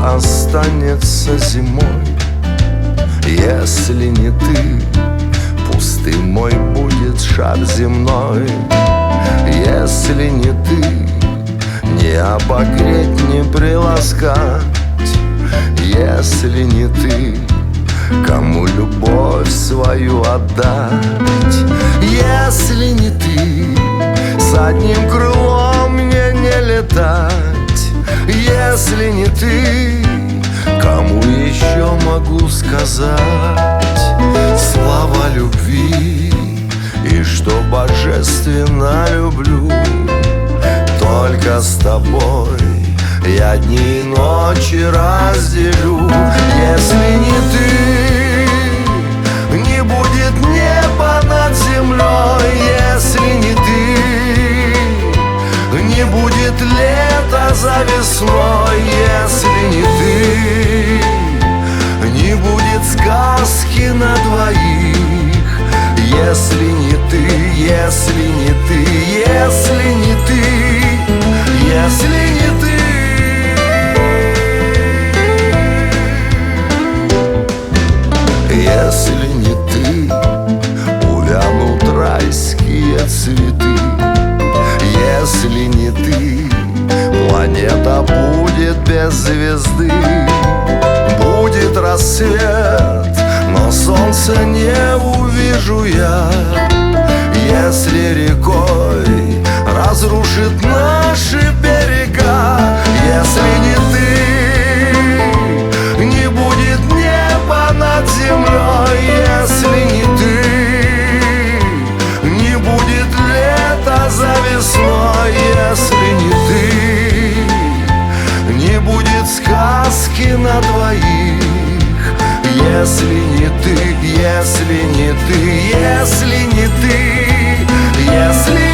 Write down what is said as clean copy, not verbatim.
останется зимой, если не ты. Пустым мой будет шар земной, если не ты. Не обогреть, не приласкать, если не ты. Кому любовь свою отдать, если не ты. С одним крылом мне не летать, если не ты. Кому еще могу сказать слова любви, и что божественно люблю только с тобой я дни и ночи разделю. Если не ты, не будет неба над землей. Если не ты, не будет лета за весной. Если не ты, не будет сказки на двоих. Если не ты, если не ты, если не ты, если не ты. Если не ты, увянут райские цветы. Если не ты, планета будет без звезды. Будет рассвет, но солнца не увижу я. Если рекой разрушит наши берега. Если не ты, не будет неба над землей. Если не ты, не будет лета за весной. Если не ты, не будет сказки на двоих. Если не ты, если не ты, если не ты, если